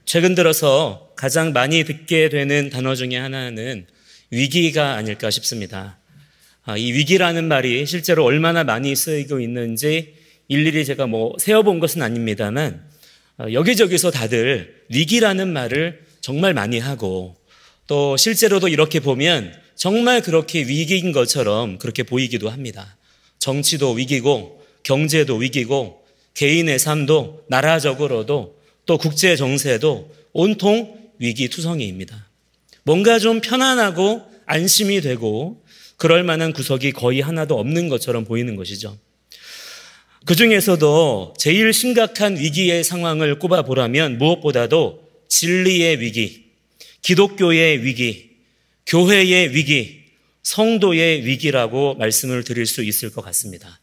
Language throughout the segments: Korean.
최근 들어서 가장 많이 듣게 되는 단어 중에 하나는 위기가 아닐까 싶습니다. 이 위기라는 말이 실제로 얼마나 많이 쓰이고 있는지 일일이 제가 세어본 것은 아닙니다만 여기저기서 다들 위기라는 말을 정말 많이 하고 또 실제로도 이렇게 보면 정말 그렇게 위기인 것처럼 그렇게 보이기도 합니다. 정치도 위기고 경제도 위기고 개인의 삶도 나라적으로도 또 국제 정세도 온통 위기투성이입니다. 뭔가 좀 편안하고 안심이 되고 그럴 만한 구석이 거의 하나도 없는 것처럼 보이는 것이죠. 그중에서도 제일 심각한 위기의 상황을 꼽아보라면 무엇보다도 진리의 위기, 기독교의 위기, 교회의 위기, 성도의 위기라고 말씀을 드릴 수 있을 것 같습니다.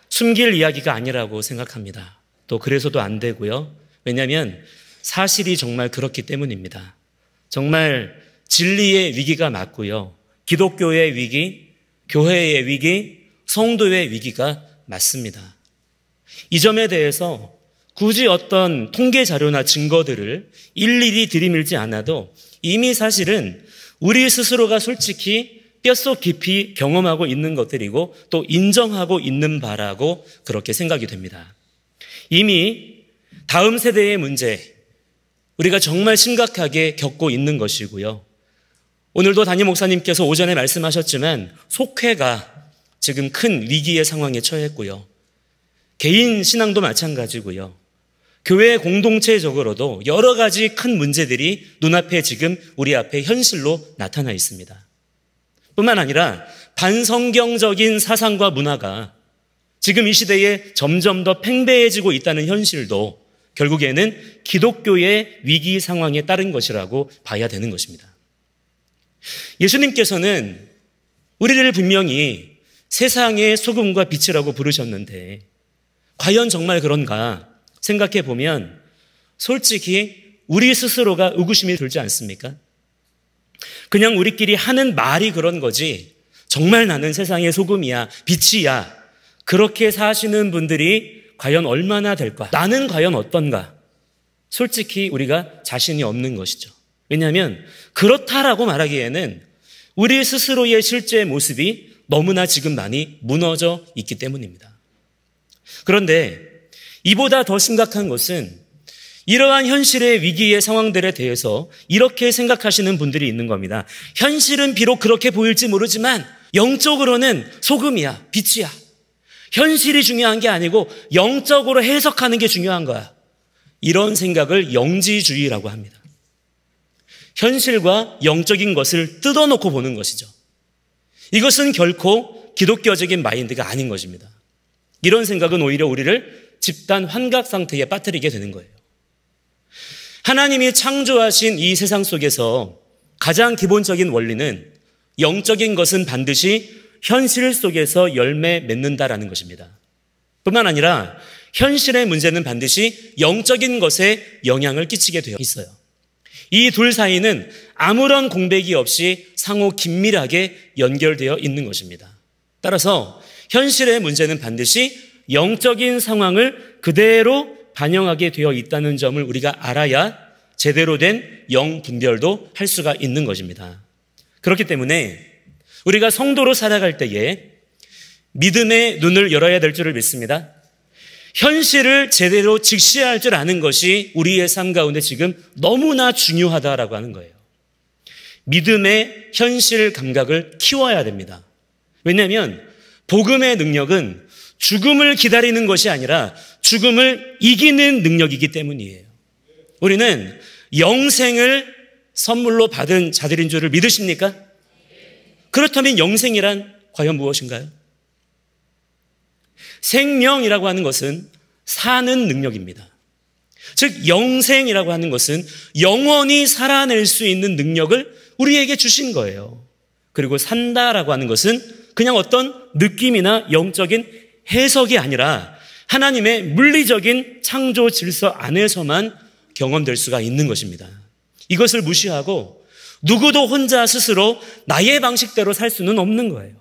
숨길 이야기가 아니라고 생각합니다. 또 그래서도 안 되고요. 왜냐하면 사실이 정말 그렇기 때문입니다. 정말 진리의 위기가 맞고요. 기독교의 위기, 교회의 위기, 성도의 위기가 맞습니다. 이 점에 대해서 굳이 어떤 통계 자료나 증거들을 일일이 들이밀지 않아도 이미 사실은 우리 스스로가 솔직히 뼛속 깊이 경험하고 있는 것들이고 또 인정하고 있는 바라고 그렇게 생각이 됩니다. 이미 다음 세대의 문제, 우리가 정말 심각하게 겪고 있는 것이고요. 오늘도 담임 목사님께서 오전에 말씀하셨지만 속회가 지금 큰 위기의 상황에 처했고요. 개인 신앙도 마찬가지고요. 교회 공동체적으로도 여러 가지 큰 문제들이 눈앞에 지금 우리 앞에 현실로 나타나 있습니다. 뿐만 아니라 반성경적인 사상과 문화가 지금 이 시대에 점점 더 팽배해지고 있다는 현실도 결국에는 기독교의 위기 상황에 따른 것이라고 봐야 되는 것입니다. 예수님께서는 우리를 분명히 세상의 소금과 빛이라고 부르셨는데 과연 정말 그런가 생각해 보면 솔직히 우리 스스로가 의구심이 들지 않습니까? 그냥 우리끼리 하는 말이 그런 거지 정말 나는 세상의 소금이야, 빛이야 그렇게 사시는 분들이 과연 얼마나 될까? 나는 과연 어떤가? 솔직히 우리가 자신이 없는 것이죠. 왜냐하면 그렇다라고 말하기에는 우리 스스로의 실제 모습이 너무나 지금 많이 무너져 있기 때문입니다. 그런데 이보다 더 심각한 것은 이러한 현실의 위기의 상황들에 대해서 이렇게 생각하시는 분들이 있는 겁니다. 현실은 비록 그렇게 보일지 모르지만 영적으로는 소금이야, 빛이야. 현실이 중요한 게 아니고 영적으로 해석하는 게 중요한 거야. 이런 생각을 영지주의라고 합니다. 현실과 영적인 것을 뜯어놓고 보는 것이죠. 이것은 결코 기독교적인 마인드가 아닌 것입니다. 이런 생각은 오히려 우리를 집단 환각 상태에 빠뜨리게 되는 거예요. 하나님이 창조하신 이 세상 속에서 가장 기본적인 원리는 영적인 것은 반드시 현실 속에서 열매 맺는다라는 것입니다. 뿐만 아니라 현실의 문제는 반드시 영적인 것에 영향을 끼치게 되어 있어요. 이 둘 사이는 아무런 공백이 없이 상호 긴밀하게 연결되어 있는 것입니다. 따라서 현실의 문제는 반드시 영적인 상황을 그대로 반영하게 되어 있다는 점을 우리가 알아야 제대로 된 영 분별도 할 수가 있는 것입니다. 그렇기 때문에 우리가 성도로 살아갈 때에 믿음의 눈을 열어야 될 줄을 믿습니다. 현실을 제대로 직시할 줄 아는 것이 우리의 삶 가운데 지금 너무나 중요하다라고 하는 거예요. 믿음의 현실 감각을 키워야 됩니다. 왜냐하면 복음의 능력은 죽음을 기다리는 것이 아니라 죽음을 이기는 능력이기 때문이에요. 우리는 영생을 선물로 받은 자들인 줄을 믿으십니까? 그렇다면 영생이란 과연 무엇인가요? 생명이라고 하는 것은 사는 능력입니다. 즉 영생이라고 하는 것은 영원히 살아낼 수 있는 능력을 우리에게 주신 거예요. 그리고 산다라고 하는 것은 그냥 어떤 느낌이나 영적인 해석이 아니라 하나님의 물리적인 창조 질서 안에서만 경험될 수가 있는 것입니다. 이것을 무시하고 누구도 혼자 스스로 나의 방식대로 살 수는 없는 거예요.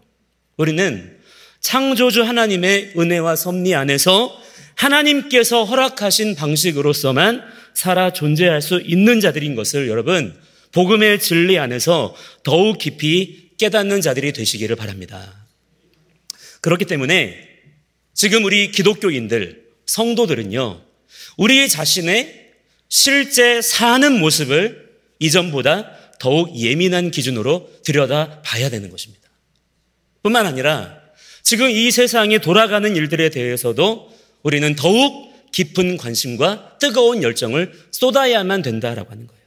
우리는 창조주 하나님의 은혜와 섭리 안에서 하나님께서 허락하신 방식으로서만 살아 존재할 수 있는 자들인 것을 여러분 복음의 진리 안에서 더욱 깊이 깨닫는 자들이 되시기를 바랍니다. 그렇기 때문에 지금 우리 기독교인들, 성도들은요, 우리 자신의 실제 사는 모습을 이전보다 더욱 예민한 기준으로 들여다봐야 되는 것입니다. 뿐만 아니라 지금 이 세상에 돌아가는 일들에 대해서도 우리는 더욱 깊은 관심과 뜨거운 열정을 쏟아야만 된다라고 하는 거예요.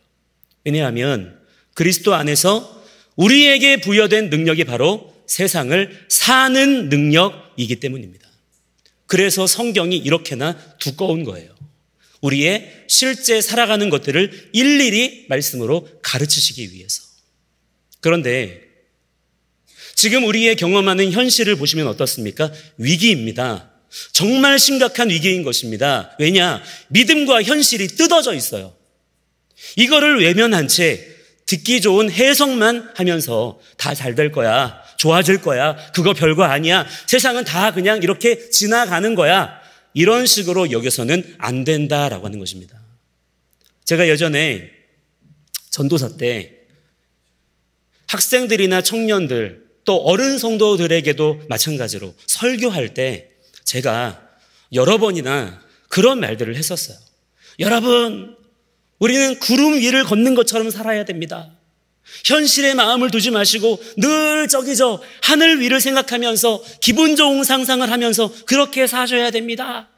왜냐하면 그리스도 안에서 우리에게 부여된 능력이 바로 세상을 사는 능력이기 때문입니다. 그래서 성경이 이렇게나 두꺼운 거예요. 우리의 실제 살아가는 것들을 일일이 말씀으로 가르치시기 위해서. 그런데 지금 우리의 경험하는 현실을 보시면 어떻습니까? 위기입니다. 정말 심각한 위기인 것입니다. 왜냐? 믿음과 현실이 뜯어져 있어요. 이거를 외면한 채 듣기 좋은 해석만 하면서 다 잘 될 거야, 좋아질 거야, 그거 별거 아니야, 세상은 다 그냥 이렇게 지나가는 거야, 이런 식으로 여겨서는 안 된다라고 하는 것입니다. 제가 예전에 전도사 때 학생들이나 청년들 또 어른 성도들에게도 마찬가지로 설교할 때 제가 여러 번이나 그런 말들을 했었어요. 여러분, 우리는 구름 위를 걷는 것처럼 살아야 됩니다. 현실에 마음을 두지 마시고 늘 저기 하늘 위를 생각하면서 기분 좋은 상상을 하면서 그렇게 사셔야 됩니다.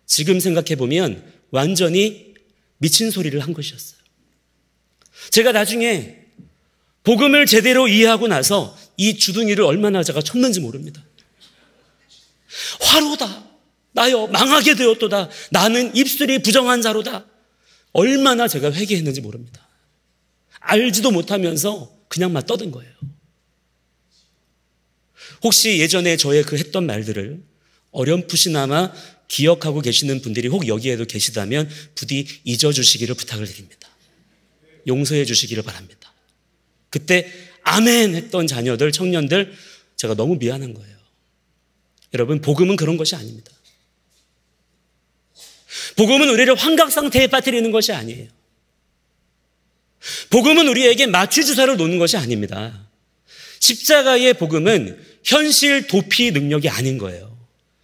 지금 생각해보면 완전히 미친 소리를 한 것이었어요. 제가 나중에 복음을 제대로 이해하고 나서 이 주둥이를 얼마나 제가 쳤는지 모릅니다. 화로다, 나여 망하게 되었도다, 나는 입술이 부정한 자로다. 얼마나 제가 회개했는지 모릅니다. 알지도 못하면서 그냥 막 떠든 거예요. 혹시 예전에 저의 그 했던 말들을 어렴풋이나마 기억하고 계시는 분들이 혹 여기에도 계시다면 부디 잊어주시기를 부탁을 드립니다. 용서해 주시기를 바랍니다. 그때 아멘 했던 자녀들, 청년들, 제가 너무 미안한 거예요. 여러분, 복음은 그런 것이 아닙니다. 복음은 우리를 환각 상태에 빠뜨리는 것이 아니에요. 복음은 우리에게 마취주사를 놓는 것이 아닙니다. 십자가의 복음은 현실 도피 능력이 아닌 거예요.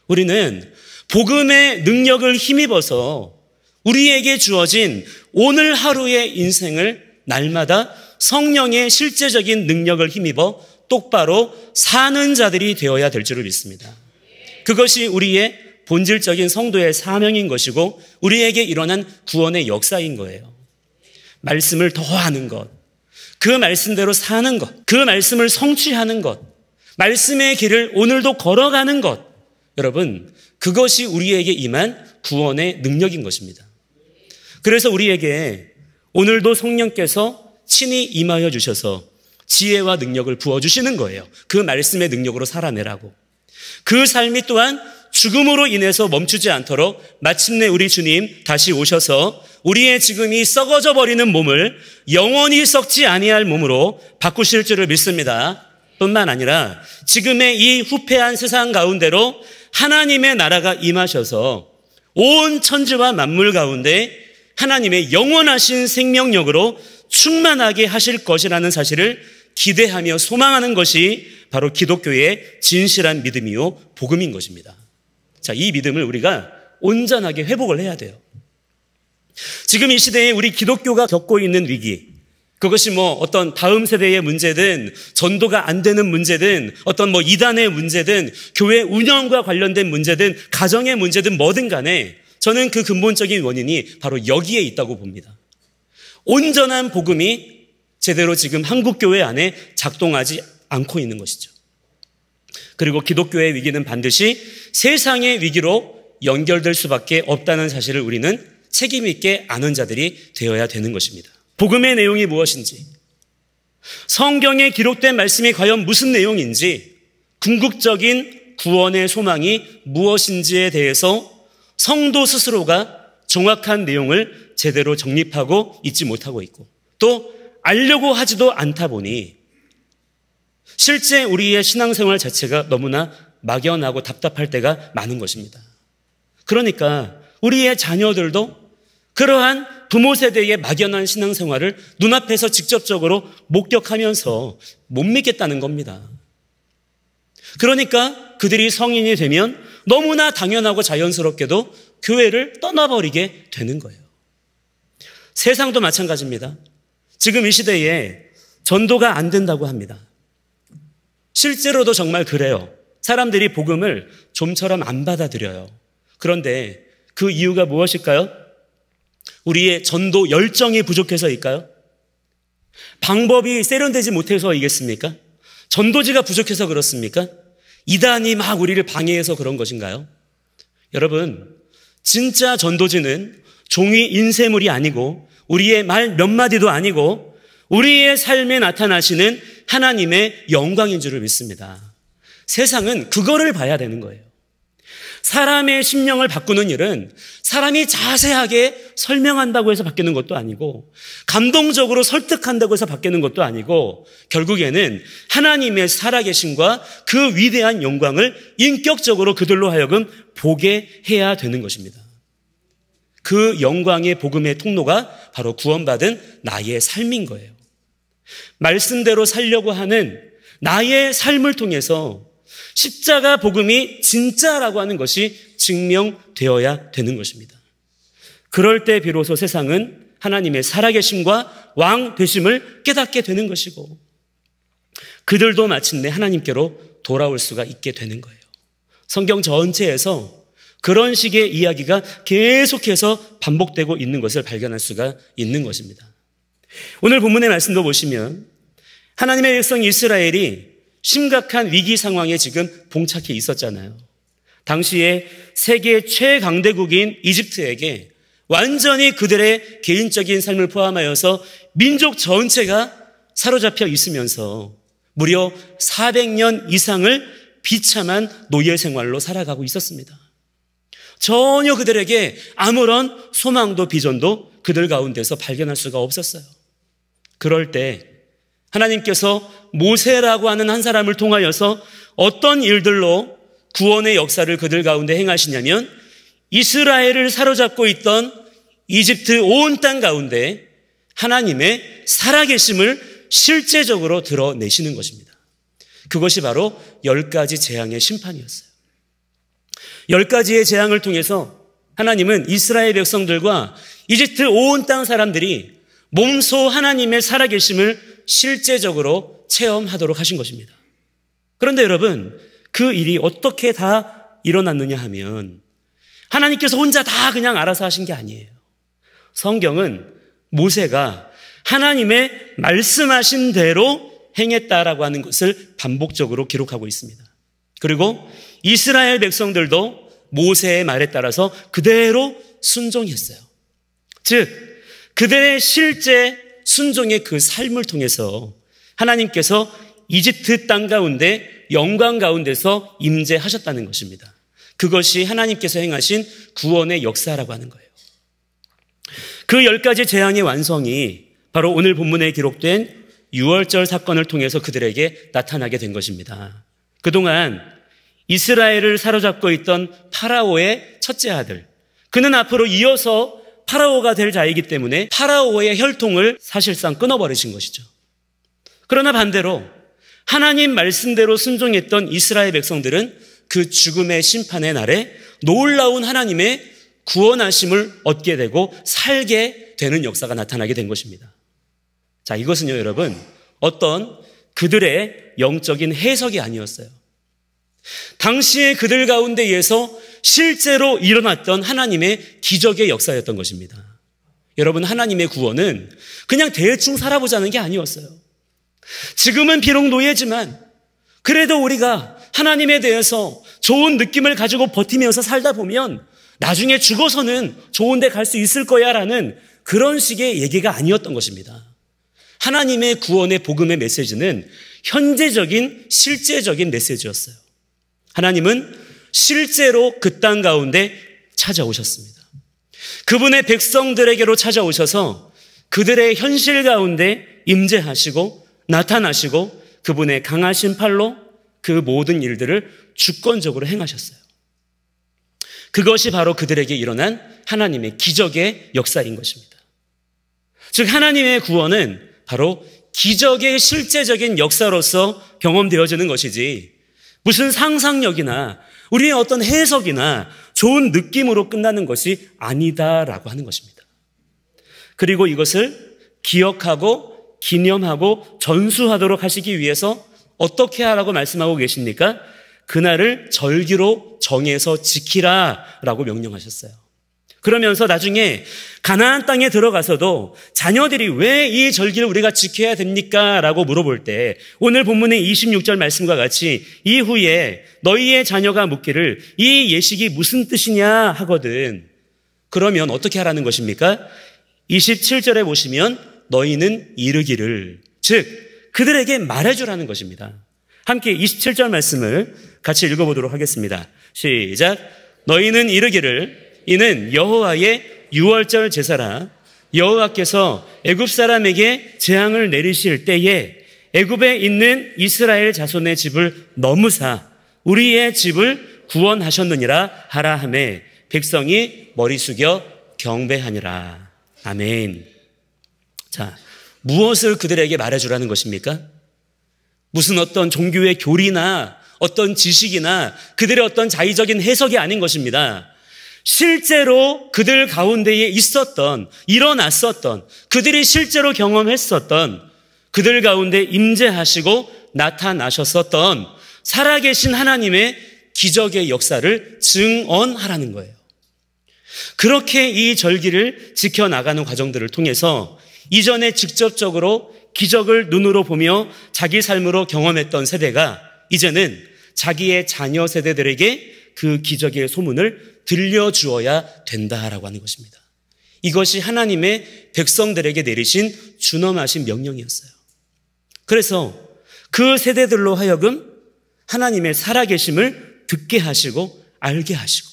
우리는 복음의 능력을 힘입어서 우리에게 주어진 오늘 하루의 인생을 날마다 성령의 실제적인 능력을 힘입어 똑바로 사는 자들이 되어야 될 줄을 믿습니다. 그것이 우리의 본질적인 성도의 사명인 것이고 우리에게 일어난 구원의 역사인 거예요. 말씀을 더하는 것, 그 말씀대로 사는 것, 그 말씀을 성취하는 것, 말씀의 길을 오늘도 걸어가는 것, 여러분, 그것이 우리에게 임한 구원의 능력인 것입니다. 그래서 우리에게 오늘도 성령께서 친히 임하여 주셔서 지혜와 능력을 부어주시는 거예요. 그 말씀의 능력으로 살아내라고. 그 삶이 또한 죽음으로 인해서 멈추지 않도록 마침내 우리 주님 다시 오셔서 우리의 지금 이 썩어져 버리는 몸을 영원히 썩지 아니할 몸으로 바꾸실 줄을 믿습니다. 뿐만 아니라 지금의 이 후패한 세상 가운데로 하나님의 나라가 임하셔서 온 천지와 만물 가운데 하나님의 영원하신 생명력으로 충만하게 하실 것이라는 사실을 기대하며 소망하는 것이 바로 기독교의 진실한 믿음이요 복음인 것입니다. 자, 이 믿음을 우리가 온전하게 회복을 해야 돼요. 지금 이 시대에 우리 기독교가 겪고 있는 위기, 그것이 어떤 다음 세대의 문제든 전도가 안 되는 문제든 어떤 이단의 문제든 교회 운영과 관련된 문제든 가정의 문제든 뭐든 간에 저는 그 근본적인 원인이 바로 여기에 있다고 봅니다. 온전한 복음이 제대로 지금 한국 교회 안에 작동하지 않고 있는 것이죠. 그리고 기독교의 위기는 반드시 세상의 위기로 연결될 수밖에 없다는 사실을 우리는 책임 있게 아는 자들이 되어야 되는 것입니다. 복음의 내용이 무엇인지, 성경에 기록된 말씀이 과연 무슨 내용인지, 궁극적인 구원의 소망이 무엇인지에 대해서 성도 스스로가 정확한 내용을 제대로 정립하고 있지 못하고 있고 또 알려고 하지도 않다 보니 실제 우리의 신앙생활 자체가 너무나 막연하고 답답할 때가 많은 것입니다. 그러니까 우리의 자녀들도 그러한 부모 세대의 막연한 신앙생활을 눈앞에서 직접적으로 목격하면서 못 믿겠다는 겁니다. 그러니까 그들이 성인이 되면 너무나 당연하고 자연스럽게도 교회를 떠나버리게 되는 거예요. 세상도 마찬가지입니다. 지금 이 시대에 전도가 안 된다고 합니다. 실제로도 정말 그래요. 사람들이 복음을 좀처럼 안 받아들여요. 그런데 그 이유가 무엇일까요? 우리의 전도 열정이 부족해서일까요? 방법이 세련되지 못해서이겠습니까? 전도지가 부족해서 그렇습니까? 이단이 막 우리를 방해해서 그런 것인가요? 여러분, 진짜 전도지는 종이 인쇄물이 아니고 우리의 말 몇 마디도 아니고 우리의 삶에 나타나시는 하나님의 영광인 줄을 믿습니다. 세상은 그거를 봐야 되는 거예요. 사람의 심령을 바꾸는 일은 사람이 자세하게 설명한다고 해서 바뀌는 것도 아니고 감동적으로 설득한다고 해서 바뀌는 것도 아니고 결국에는 하나님의 살아계심과 그 위대한 영광을 인격적으로 그들로 하여금 보게 해야 되는 것입니다. 그 영광의 복음의 통로가 바로 구원받은 나의 삶인 거예요. 말씀대로 살려고 하는 나의 삶을 통해서 십자가 복음이 진짜라고 하는 것이 증명되어야 되는 것입니다. 그럴 때 비로소 세상은 하나님의 살아계심과 왕 되심을 깨닫게 되는 것이고 그들도 마침내 하나님께로 돌아올 수가 있게 되는 거예요. 성경 전체에서 그런 식의 이야기가 계속해서 반복되고 있는 것을 발견할 수가 있는 것입니다. 오늘 본문의 말씀도 보시면 하나님의 백성 이스라엘이 심각한 위기 상황에 지금 봉착해 있었잖아요. 당시에 세계 최강대국인 이집트에게 완전히 그들의 개인적인 삶을 포함하여서 민족 전체가 사로잡혀 있으면서 무려 400년 이상을 비참한 노예 생활로 살아가고 있었습니다. 전혀 그들에게 아무런 소망도 비전도 그들 가운데서 발견할 수가 없었어요. 그럴 때 하나님께서 모세라고 하는 한 사람을 통하여서 어떤 일들로 구원의 역사를 그들 가운데 행하시냐면 이스라엘을 사로잡고 있던 이집트 온 땅 가운데 하나님의 살아계심을 실제적으로 드러내시는 것입니다. 그것이 바로 10가지 재앙의 심판이었어요. 10가지의 재앙을 통해서 하나님은 이스라엘 백성들과 이집트 온 땅 사람들이 몸소 하나님의 살아계심을 실제적으로 체험하도록 하신 것입니다. 그런데 여러분, 그 일이 어떻게 다 일어났느냐 하면 하나님께서 혼자 다 그냥 알아서 하신 게 아니에요. 성경은 모세가 하나님의 말씀하신 대로 행했다라고 하는 것을 반복적으로 기록하고 있습니다. 그리고 이스라엘 백성들도 모세의 말에 따라서 그대로 순종했어요. 즉, 그들의 실제 순종의 그 삶을 통해서 하나님께서 이집트 땅 가운데 영광 가운데서 임재하셨다는 것입니다. 그것이 하나님께서 행하신 구원의 역사라고 하는 거예요. 그 10가지 재앙의 완성이 바로 오늘 본문에 기록된 유월절 사건을 통해서 그들에게 나타나게 된 것입니다. 그동안 이스라엘을 사로잡고 있던 파라오의 첫째 아들, 그는 앞으로 이어서 파라오가 될 자이기 때문에 파라오의 혈통을 사실상 끊어버리신 것이죠. 그러나 반대로 하나님 말씀대로 순종했던 이스라엘 백성들은 그 죽음의 심판의 날에 놀라운 하나님의 구원하심을 얻게 되고 살게 되는 역사가 나타나게 된 것입니다. 자, 이것은요, 여러분, 어떤 그들의 영적인 해석이 아니었어요. 당시에 그들 가운데에서 실제로 일어났던 하나님의 기적의 역사였던 것입니다. 여러분, 하나님의 구원은 그냥 대충 살아보자는 게 아니었어요. 지금은 비록 노예지만 그래도 우리가 하나님에 대해서 좋은 느낌을 가지고 버티면서 살다 보면 나중에 죽어서는 좋은 데 갈 수 있을 거야 라는 그런 식의 얘기가 아니었던 것입니다. 하나님의 구원의 복음의 메시지는 현재적인 실제적인 메시지였어요. 하나님은 실제로 그 땅 가운데 찾아오셨습니다. 그분의 백성들에게로 찾아오셔서 그들의 현실 가운데 임재하시고 나타나시고 그분의 강하신 팔로 그 모든 일들을 주권적으로 행하셨어요. 그것이 바로 그들에게 일어난 하나님의 기적의 역사인 것입니다. 즉 하나님의 구원은 바로 기적의 실제적인 역사로서 경험되어지는 것이지 무슨 상상력이나 우리의 어떤 해석이나 좋은 느낌으로 끝나는 것이 아니다라고 하는 것입니다. 그리고 이것을 기억하고 기념하고 전수하도록 하시기 위해서 어떻게 하라고 말씀하고 계십니까? 그날을 절기로 정해서 지키라라고 명령하셨어요. 그러면서 나중에 가나안 땅에 들어가서도 자녀들이 왜 이 절기를 우리가 지켜야 됩니까? 라고 물어볼 때 오늘 본문의 26절 말씀과 같이 이후에 너희의 자녀가 묻기를 이 예식이 무슨 뜻이냐 하거든. 그러면 어떻게 하라는 것입니까? 27절에 보시면 너희는 이르기를, 즉 그들에게 말해주라는 것입니다. 함께 27절 말씀을 같이 읽어보도록 하겠습니다. 시작. 너희는 이르기를 이는 여호와의 유월절 제사라. 여호와께서 애굽 사람에게 재앙을 내리실 때에 애굽에 있는 이스라엘 자손의 집을 넘으사 우리의 집을 구원하셨느니라 하라 하매 백성이 머리 숙여 경배하니라. 아멘. 자, 무엇을 그들에게 말해주라는 것입니까? 무슨 어떤 종교의 교리나 어떤 지식이나 그들의 어떤 자의적인 해석이 아닌 것입니다. 실제로 그들 가운데에 있었던, 일어났었던, 그들이 실제로 경험했었던, 그들 가운데 임재하시고 나타나셨었던 살아계신 하나님의 기적의 역사를 증언하라는 거예요. 그렇게 이 절기를 지켜나가는 과정들을 통해서 이전에 직접적으로 기적을 눈으로 보며 자기 삶으로 경험했던 세대가 이제는 자기의 자녀 세대들에게 그 기적의 소문을 들려주어야 된다라고 하는 것입니다. 이것이 하나님의 백성들에게 내리신 준엄하신 명령이었어요. 그래서 그 세대들로 하여금 하나님의 살아계심을 듣게 하시고 알게 하시고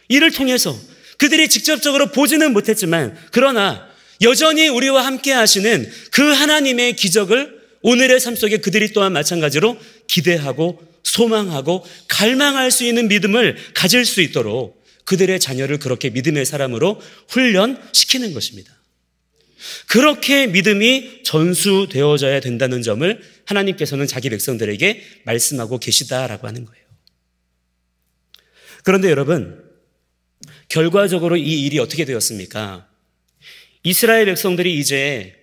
이를 통해서 그들이 직접적으로 보지는 못했지만 그러나 여전히 우리와 함께 하시는 그 하나님의 기적을 오늘의 삶 속에 그들이 또한 마찬가지로 기대하고 소망하고 갈망할 수 있는 믿음을 가질 수 있도록 그들의 자녀를 그렇게 믿음의 사람으로 훈련시키는 것입니다. 그렇게 믿음이 전수되어져야 된다는 점을 하나님께서는 자기 백성들에게 말씀하고 계시다라고 하는 거예요. 그런데 여러분, 결과적으로 이 일이 어떻게 되었습니까? 이스라엘 백성들이 이제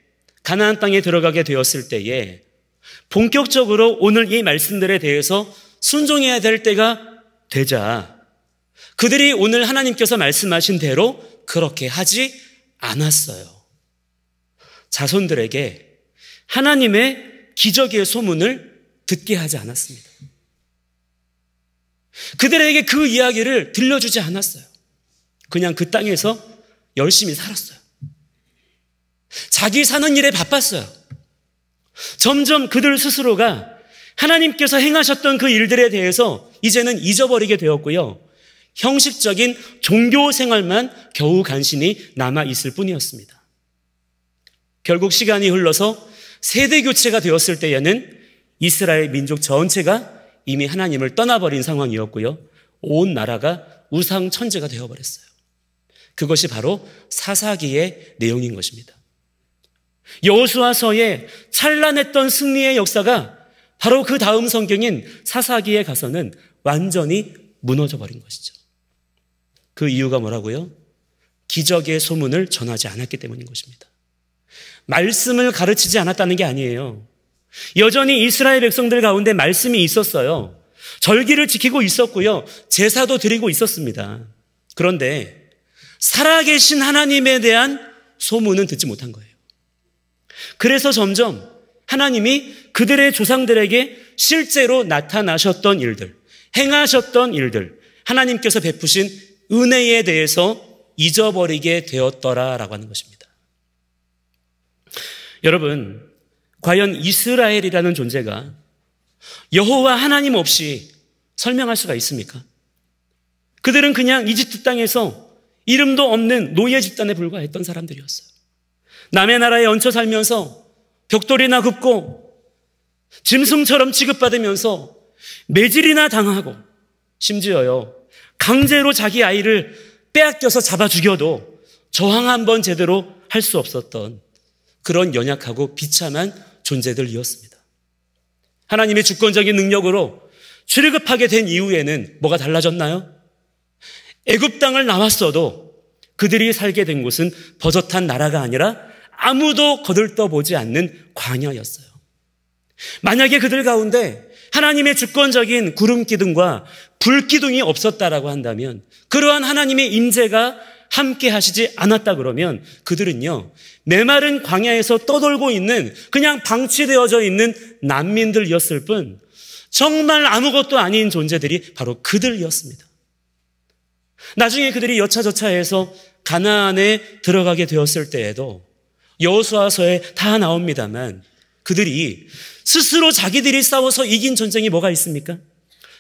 가나안 땅에 들어가게 되었을 때에 본격적으로 오늘 이 말씀들에 대해서 순종해야 될 때가 되자 그들이 오늘 하나님께서 말씀하신 대로 그렇게 하지 않았어요. 자손들에게 하나님의 기적의 소문을 듣게 하지 않았습니다. 그들에게 그 이야기를 들려주지 않았어요. 그냥 그 땅에서 열심히 살았어요. 자기 사는 일에 바빴어요. 점점 그들 스스로가 하나님께서 행하셨던 그 일들에 대해서 이제는 잊어버리게 되었고요. 형식적인 종교 생활만 겨우 간신히 남아있을 뿐이었습니다. 결국 시간이 흘러서 세대 교체가 되었을 때에는 이스라엘 민족 전체가 이미 하나님을 떠나버린 상황이었고요. 온 나라가 우상 천지가 되어버렸어요. 그것이 바로 사사기의 내용인 것입니다. 여호수아서의 찬란했던 승리의 역사가 바로 그 다음 성경인 사사기에 가서는 완전히 무너져 버린 것이죠. 그 이유가 뭐라고요? 기적의 소문을 전하지 않았기 때문인 것입니다. 말씀을 가르치지 않았다는 게 아니에요. 여전히 이스라엘 백성들 가운데 말씀이 있었어요. 절기를 지키고 있었고요. 제사도 드리고 있었습니다. 그런데 살아계신 하나님에 대한 소문은 듣지 못한 거예요. 그래서 점점 하나님이 그들의 조상들에게 실제로 나타나셨던 일들, 행하셨던 일들, 하나님께서 베푸신 은혜에 대해서 잊어버리게 되었더라라고 하는 것입니다. 여러분, 과연 이스라엘이라는 존재가 여호와 하나님 없이 설명할 수가 있습니까? 그들은 그냥 이집트 땅에서 이름도 없는 노예 집단에 불과했던 사람들이었어요. 남의 나라에 얹혀 살면서 벽돌이나 굽고 짐승처럼 취급받으면서 매질이나 당하고 심지어요 강제로 자기 아이를 빼앗겨서 잡아 죽여도 저항 한번 제대로 할 수 없었던 그런 연약하고 비참한 존재들이었습니다. 하나님의 주권적인 능력으로 출애굽하게 된 이후에는 뭐가 달라졌나요? 애굽 땅을 나왔어도 그들이 살게 된 곳은 버젓한 나라가 아니라 아무도 거들떠보지 않는 광야였어요. 만약에 그들 가운데 하나님의 주권적인 구름기둥과 불기둥이 없었다라고 한다면, 그러한 하나님의 임재가 함께 하시지 않았다 그러면 그들은요, 메마른 광야에서 떠돌고 있는 그냥 방치되어져 있는 난민들이었을 뿐 정말 아무것도 아닌 존재들이 바로 그들이었습니다. 나중에 그들이 여차저차해서 가나안에 들어가게 되었을 때에도 여호수아서에 다 나옵니다만, 그들이 스스로 자기들이 싸워서 이긴 전쟁이 뭐가 있습니까?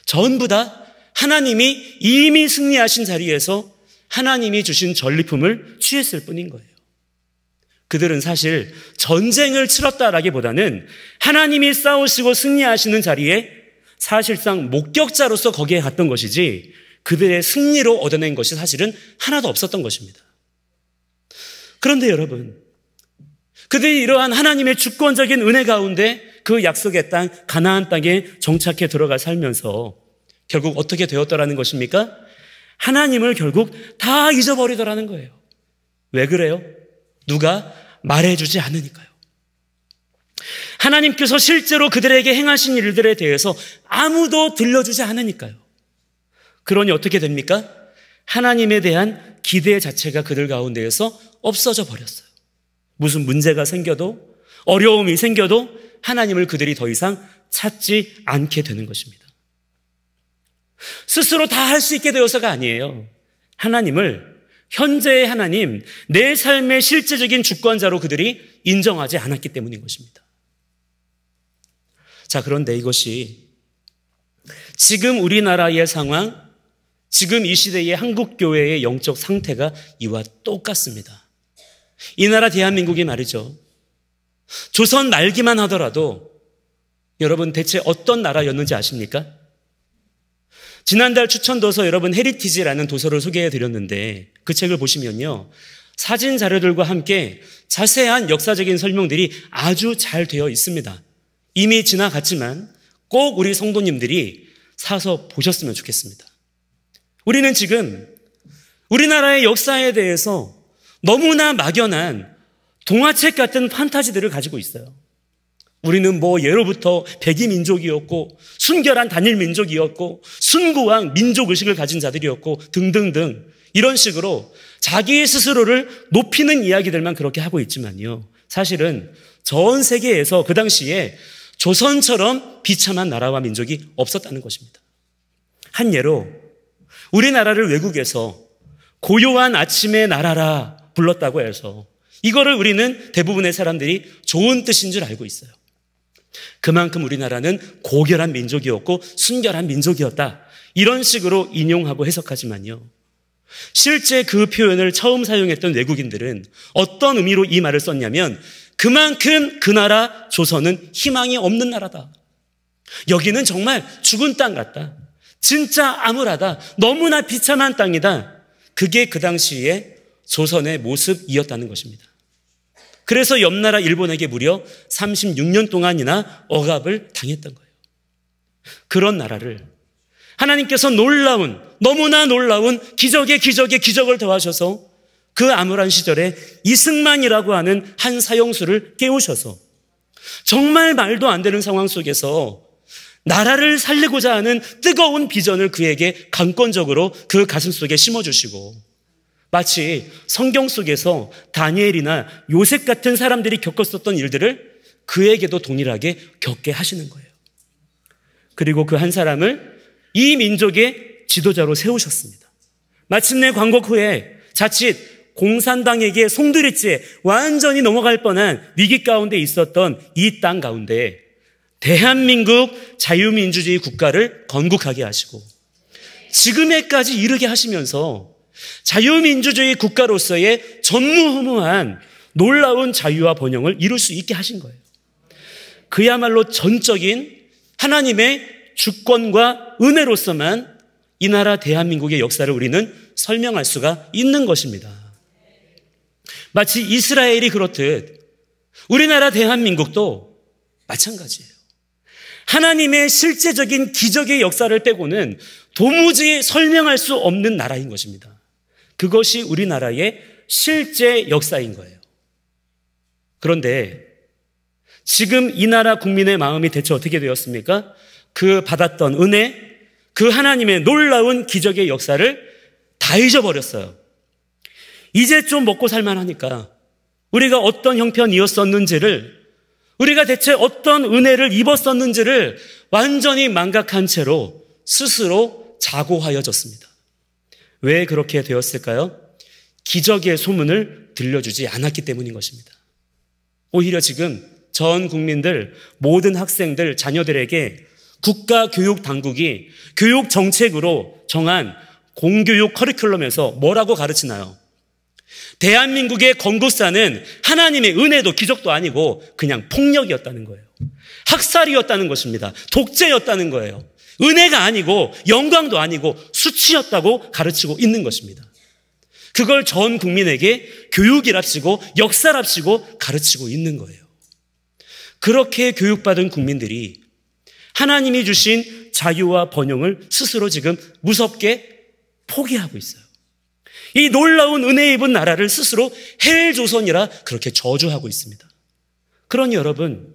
전부 다 하나님이 이미 승리하신 자리에서 하나님이 주신 전리품을 취했을 뿐인 거예요. 그들은 사실 전쟁을 치렀다라기보다는 하나님이 싸우시고 승리하시는 자리에 사실상 목격자로서 거기에 갔던 것이지, 그들의 승리로 얻어낸 것이 사실은 하나도 없었던 것입니다. 그런데 여러분, 그들이 이러한 하나님의 주권적인 은혜 가운데 그 약속의 땅 가나안 땅에 정착해 들어가 살면서 결국 어떻게 되었더라는 것입니까? 하나님을 결국 다 잊어버리더라는 거예요. 왜 그래요? 누가 말해주지 않으니까요. 하나님께서 실제로 그들에게 행하신 일들에 대해서 아무도 들려주지 않으니까요. 그러니 어떻게 됩니까? 하나님에 대한 기대 자체가 그들 가운데에서 없어져 버렸어요. 무슨 문제가 생겨도, 어려움이 생겨도 하나님을 그들이 더 이상 찾지 않게 되는 것입니다. 스스로 다 할 수 있게 되어서가 아니에요. 하나님을 현재의 하나님, 내 삶의 실제적인 주권자로 그들이 인정하지 않았기 때문인 것입니다. 자, 그런데 이것이 지금 우리나라의 상황, 지금 이 시대의 한국교회의 영적 상태가 이와 똑같습니다. 이 나라 대한민국이 말이죠, 조선 말기만 하더라도 여러분 대체 어떤 나라였는지 아십니까? 지난달 추천도서 여러분 헤리티지라는 도서를 소개해드렸는데, 그 책을 보시면요, 사진 자료들과 함께 자세한 역사적인 설명들이 아주 잘 되어 있습니다. 이미 지나갔지만 꼭 우리 성도님들이 사서 보셨으면 좋겠습니다. 우리는 지금 우리나라의 역사에 대해서 너무나 막연한 동화책 같은 판타지들을 가지고 있어요. 우리는 예로부터 백이민족이었고 순결한 단일민족이었고 순고한 민족의식을 가진 자들이었고 등등등, 이런 식으로 자기 스스로를 높이는 이야기들만 그렇게 하고 있지만요, 사실은 전 세계에서 그 당시에 조선처럼 비참한 나라와 민족이 없었다는 것입니다. 한 예로 우리나라를 외국에서 고요한 아침의 나라라 불렀다고 해서 이거를 우리는 대부분의 사람들이 좋은 뜻인 줄 알고 있어요. 그만큼 우리나라는 고결한 민족이었고 순결한 민족이었다, 이런 식으로 인용하고 해석하지만요, 실제 그 표현을 처음 사용했던 외국인들은 어떤 의미로 이 말을 썼냐면, 그만큼 그 나라 조선은 희망이 없는 나라다, 여기는 정말 죽은 땅 같다, 진짜 암울하다, 너무나 비참한 땅이다, 그게 그 당시에 조선의 모습이었다는 것입니다. 그래서 옆나라 일본에게 무려 36년 동안이나 억압을 당했던 거예요. 그런 나라를 하나님께서 너무나 놀라운 기적을 더하셔서 그 암울한 시절에 이승만이라고 하는 한 사형수를 깨우셔서 정말 말도 안 되는 상황 속에서 나라를 살리고자 하는 뜨거운 비전을 그에게 강권적으로 그 가슴 속에 심어주시고, 마치 성경 속에서 다니엘이나 요셉 같은 사람들이 겪었었던 일들을 그에게도 동일하게 겪게 하시는 거예요. 그리고 그 한 사람을 이 민족의 지도자로 세우셨습니다. 마침내 광복 후에 자칫 공산당에게 송두리째 완전히 넘어갈 뻔한 위기 가운데 있었던 이 땅 가운데 대한민국 자유민주주의 국가를 건국하게 하시고 지금에까지 이르게 하시면서 자유민주주의 국가로서의 전무후무한 놀라운 자유와 번영을 이룰 수 있게 하신 거예요. 그야말로 전적인 하나님의 주권과 은혜로서만 이 나라 대한민국의 역사를 우리는 설명할 수가 있는 것입니다. 마치 이스라엘이 그렇듯 우리나라 대한민국도 마찬가지예요. 하나님의 실제적인 기적의 역사를 빼고는 도무지 설명할 수 없는 나라인 것입니다. 그것이 우리나라의 실제 역사인 거예요. 그런데 지금 이 나라 국민의 마음이 대체 어떻게 되었습니까? 그 받았던 은혜, 그 하나님의 놀라운 기적의 역사를 다 잊어버렸어요. 이제 좀 먹고 살만하니까 우리가 어떤 형편이었었는지를, 우리가 대체 어떤 은혜를 입었었는지를 완전히 망각한 채로 스스로 자고하여졌습니다. 왜 그렇게 되었을까요? 기적의 소문을 들려주지 않았기 때문인 것입니다. 오히려 지금 전 국민들, 모든 학생들, 자녀들에게 국가교육당국이 교육 정책으로 정한 공교육 커리큘럼에서 뭐라고 가르치나요? 대한민국의 건국사는 하나님의 은혜도 기적도 아니고 그냥 폭력이었다는 거예요. 학살이었다는 것입니다. 독재였다는 거예요. 은혜가 아니고 영광도 아니고 수치였다고 가르치고 있는 것입니다. 그걸 전 국민에게 교육이랍시고 역사랍시고 가르치고 있는 거예요. 그렇게 교육받은 국민들이 하나님이 주신 자유와 번영을 스스로 지금 무섭게 포기하고 있어요. 이 놀라운 은혜 입은 나라를 스스로 헬조선이라 그렇게 저주하고 있습니다. 그러니 여러분,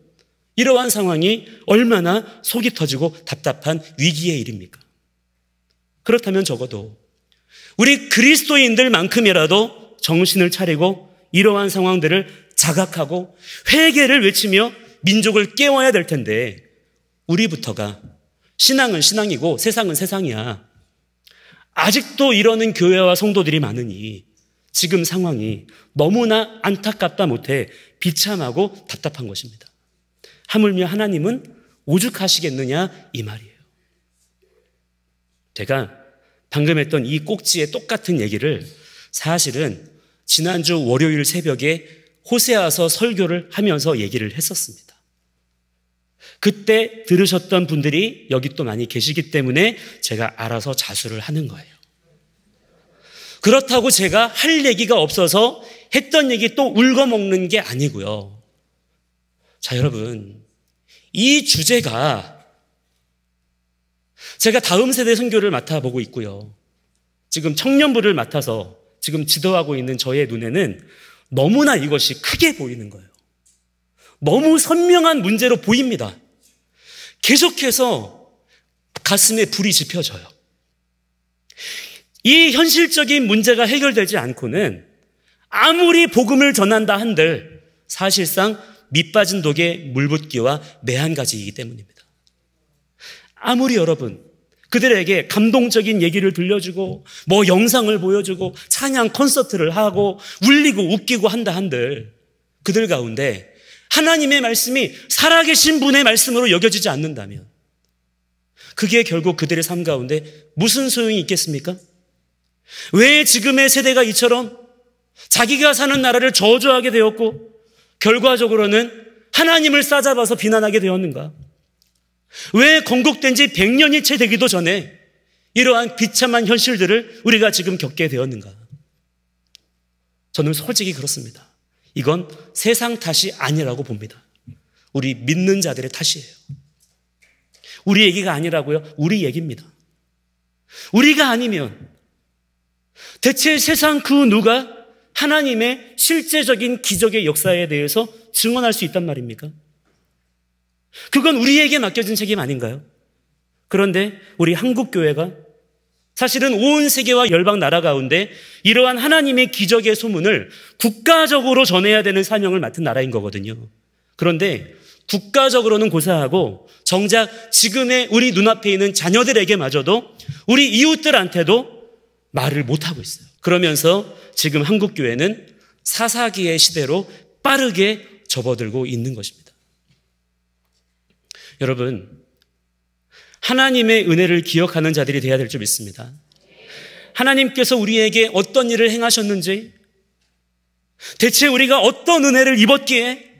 이러한 상황이 얼마나 속이 터지고 답답한 위기의 일입니까? 그렇다면 적어도 우리 그리스도인들만큼이라도 정신을 차리고 이러한 상황들을 자각하고 회개를 외치며 민족을 깨워야 될 텐데, 우리부터가 신앙은 신앙이고 세상은 세상이야, 아직도 이러는 교회와 성도들이 많으니 지금 상황이 너무나 안타깝다 못해 비참하고 답답한 것입니다. 하물며 하나님은 오죽하시겠느냐 이 말이에요. 제가 방금 했던 이 꼭지의 똑같은 얘기를 사실은 지난주 월요일 새벽에 호세아서 설교를 하면서 얘기를 했었습니다. 그때 들으셨던 분들이 여기 또 많이 계시기 때문에 제가 알아서 자수를 하는 거예요. 그렇다고 제가 할 얘기가 없어서 했던 얘기 또 울거먹는 게 아니고요. 자, 여러분, 이 주제가 제가 다음 세대 선교를 맡아보고 있고요. 지금 청년부를 맡아서 지금 지도하고 있는 저의 눈에는 너무나 이것이 크게 보이는 거예요. 너무 선명한 문제로 보입니다. 계속해서 가슴에 불이 지펴져요. 이 현실적인 문제가 해결되지 않고는 아무리 복음을 전한다 한들 사실상 밑빠진 독에 물붓기와 매한가지이기 때문입니다. 아무리 여러분 그들에게 감동적인 얘기를 들려주고 뭐 영상을 보여주고 찬양 콘서트를 하고 울리고 웃기고 한다 한들 그들 가운데 하나님의 말씀이 살아계신 분의 말씀으로 여겨지지 않는다면 그게 결국 그들의 삶 가운데 무슨 소용이 있겠습니까? 왜 지금의 세대가 이처럼 자기가 사는 나라를 저주하게 되었고 결과적으로는 하나님을 싸잡아서 비난하게 되었는가? 왜 건국된 지 100년이 채 되기도 전에 이러한 비참한 현실들을 우리가 지금 겪게 되었는가? 저는 솔직히 그렇습니다. 이건 세상 탓이 아니라고 봅니다. 우리 믿는 자들의 탓이에요. 우리 얘기가 아니라고요? 우리 얘기입니다. 우리가 아니면 대체 세상 그 누가 하나님의 실제적인 기적의 역사에 대해서 증언할 수 있단 말입니까? 그건 우리에게 맡겨진 책임 아닌가요? 그런데 우리 한국교회가 사실은 온 세계와 열방 나라 가운데 이러한 하나님의 기적의 소문을 국가적으로 전해야 되는 사명을 맡은 나라인 거거든요. 그런데 국가적으로는 고사하고 정작 지금의 우리 눈앞에 있는 자녀들에게마저도 우리 이웃들한테도 말을 못하고 있어요. 그러면서 지금 한국교회는 사사기의 시대로 빠르게 접어들고 있는 것입니다. 여러분, 하나님의 은혜를 기억하는 자들이 되어야 될 줄 믿습니다. 하나님께서 우리에게 어떤 일을 행하셨는지, 대체 우리가 어떤 은혜를 입었기에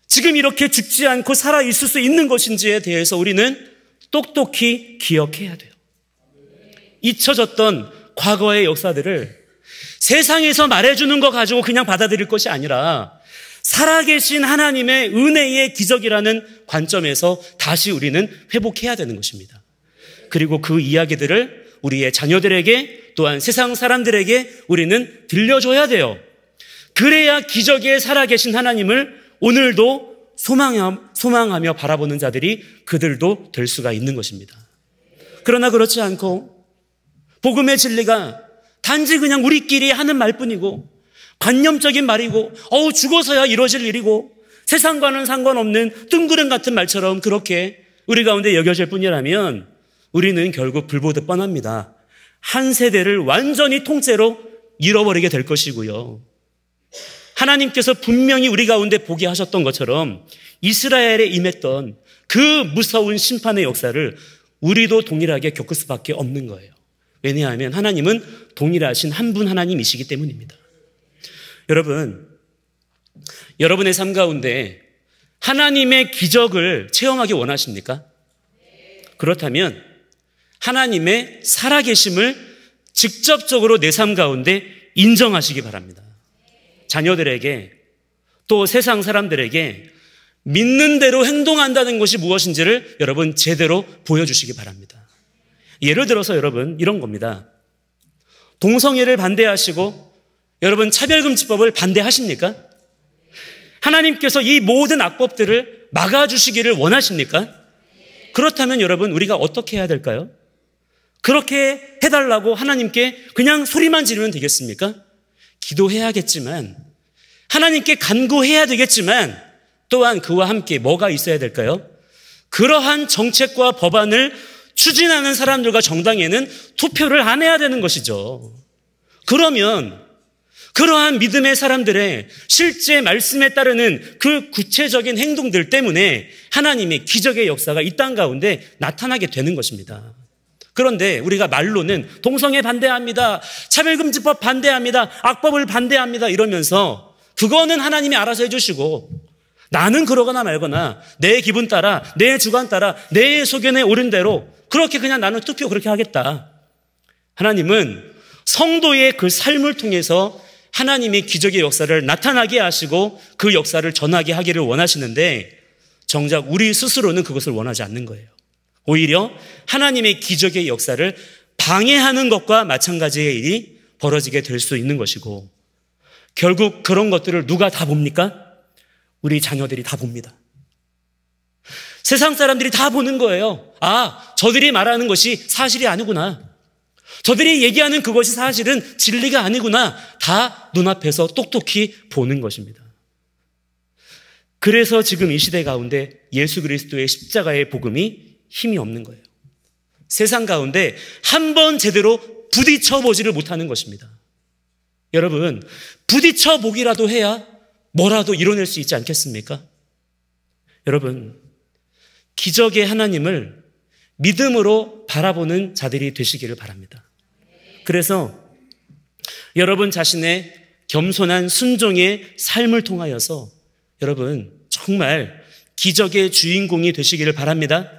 지금 이렇게 죽지 않고 살아있을 수 있는 것인지에 대해서 우리는 똑똑히 기억해야 돼요. 잊혀졌던 과거의 역사들을 세상에서 말해주는 거 가지고 그냥 받아들일 것이 아니라 살아계신 하나님의 은혜의 기적이라는 관점에서 다시 우리는 회복해야 되는 것입니다. 그리고 그 이야기들을 우리의 자녀들에게 또한 세상 사람들에게 우리는 들려줘야 돼요. 그래야 기적에 살아계신 하나님을 오늘도 소망하며 바라보는 자들이 그들도 될 수가 있는 것입니다. 그러나 그렇지 않고 복음의 진리가 단지 그냥 우리끼리 하는 말뿐이고 관념적인 말이고 죽어서야 이루어질 일이고 세상과는 상관없는 뜬구름 같은 말처럼 그렇게 우리 가운데 여겨질 뿐이라면 우리는 결국 불보듯 뻔합니다. 한 세대를 완전히 통째로 잃어버리게 될 것이고요. 하나님께서 분명히 우리 가운데 보게 하셨던 것처럼 이스라엘에 임했던 그 무서운 심판의 역사를 우리도 동일하게 겪을 수밖에 없는 거예요. 왜냐하면 하나님은 동일하신 한 분 하나님이시기 때문입니다. 여러분, 여러분의 삶 가운데 하나님의 기적을 체험하기 원하십니까? 그렇다면 하나님의 살아계심을 직접적으로 내 삶 가운데 인정하시기 바랍니다. 자녀들에게 또 세상 사람들에게 믿는 대로 행동한다는 것이 무엇인지를 여러분 제대로 보여주시기 바랍니다. 예를 들어서 여러분 이런 겁니다. 동성애를 반대하시고 여러분 차별금지법을 반대하십니까? 하나님께서 이 모든 악법들을 막아주시기를 원하십니까? 그렇다면 여러분 우리가 어떻게 해야 될까요? 그렇게 해달라고 하나님께 그냥 소리만 지르면 되겠습니까? 기도해야겠지만 하나님께 간구해야 되겠지만 또한 그와 함께 뭐가 있어야 될까요? 그러한 정책과 법안을 추진하는 사람들과 정당에는 투표를 안 해야 되는 것이죠. 그러면 그러한 믿음의 사람들의 실제 말씀에 따르는 그 구체적인 행동들 때문에 하나님의 기적의 역사가 이 땅 가운데 나타나게 되는 것입니다. 그런데 우리가 말로는 동성애 반대합니다. 차별금지법 반대합니다. 악법을 반대합니다. 이러면서 그거는 하나님이 알아서 해주시고 나는 그러거나 말거나 내 기분 따라 내 주관 따라 내 소견에 오른 대로 그렇게 그냥 나는 투표 그렇게 하겠다. 하나님은 성도의 그 삶을 통해서 하나님의 기적의 역사를 나타나게 하시고 그 역사를 전하게 하기를 원하시는데 정작 우리 스스로는 그것을 원하지 않는 거예요. 오히려 하나님의 기적의 역사를 방해하는 것과 마찬가지의 일이 벌어지게 될 수 있는 것이고 결국 그런 것들을 누가 다 봅니까? 우리 자녀들이 다 봅니다. 세상 사람들이 다 보는 거예요. 저들이 말하는 것이 사실이 아니구나. 저들이 얘기하는 그것이 사실은 진리가 아니구나. 다 눈앞에서 똑똑히 보는 것입니다. 그래서 지금 이 시대 가운데 예수 그리스도의 십자가의 복음이 힘이 없는 거예요. 세상 가운데 한 번 제대로 부딪혀 보지를 못하는 것입니다. 여러분, 부딪혀 보기라도 해야 뭐라도 이뤄낼 수 있지 않겠습니까? 여러분, 기적의 하나님을 믿음으로 바라보는 자들이 되시기를 바랍니다. 그래서 여러분 자신의 겸손한 순종의 삶을 통하여서 여러분 정말 기적의 주인공이 되시기를 바랍니다.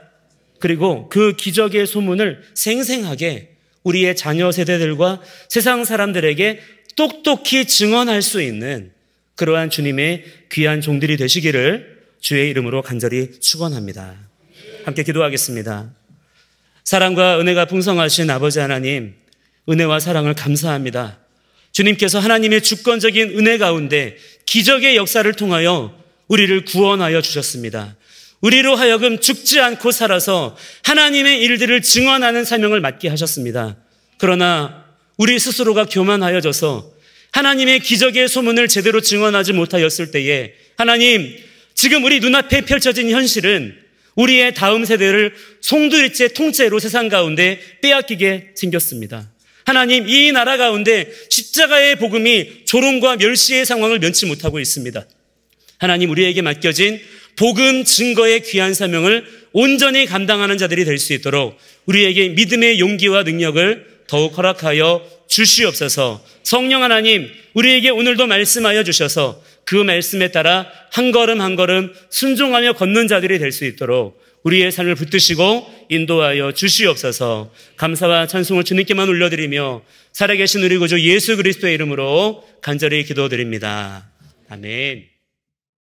그리고 그 기적의 소문을 생생하게 우리의 자녀 세대들과 세상 사람들에게 똑똑히 증언할 수 있는 그러한 주님의 귀한 종들이 되시기를 주의 이름으로 간절히 축원합니다. 함께 기도하겠습니다. 사랑과 은혜가 풍성하신 아버지 하나님, 은혜와 사랑을 감사합니다. 주님께서 하나님의 주권적인 은혜 가운데 기적의 역사를 통하여 우리를 구원하여 주셨습니다. 우리로 하여금 죽지 않고 살아서 하나님의 일들을 증언하는 사명을 맡게 하셨습니다. 그러나 우리 스스로가 교만하여져서 하나님의 기적의 소문을 제대로 증언하지 못하였을 때에 하나님, 지금 우리 눈앞에 펼쳐진 현실은 우리의 다음 세대를 송두리째 통째로 세상 가운데 빼앗기게 생겼습니다. 하나님, 이 나라 가운데 십자가의 복음이 조롱과 멸시의 상황을 면치 못하고 있습니다. 하나님, 우리에게 맡겨진 복음 증거의 귀한 사명을 온전히 감당하는 자들이 될 수 있도록 우리에게 믿음의 용기와 능력을 더욱 허락하여 주시옵소서. 성령 하나님, 우리에게 오늘도 말씀하여 주셔서 그 말씀에 따라 한 걸음 한 걸음 순종하며 걷는 자들이 될 수 있도록 우리의 삶을 붙드시고 인도하여 주시옵소서. 감사와 찬송을 주님께만 올려드리며 살아계신 우리 구주 예수 그리스도의 이름으로 간절히 기도드립니다. 아멘.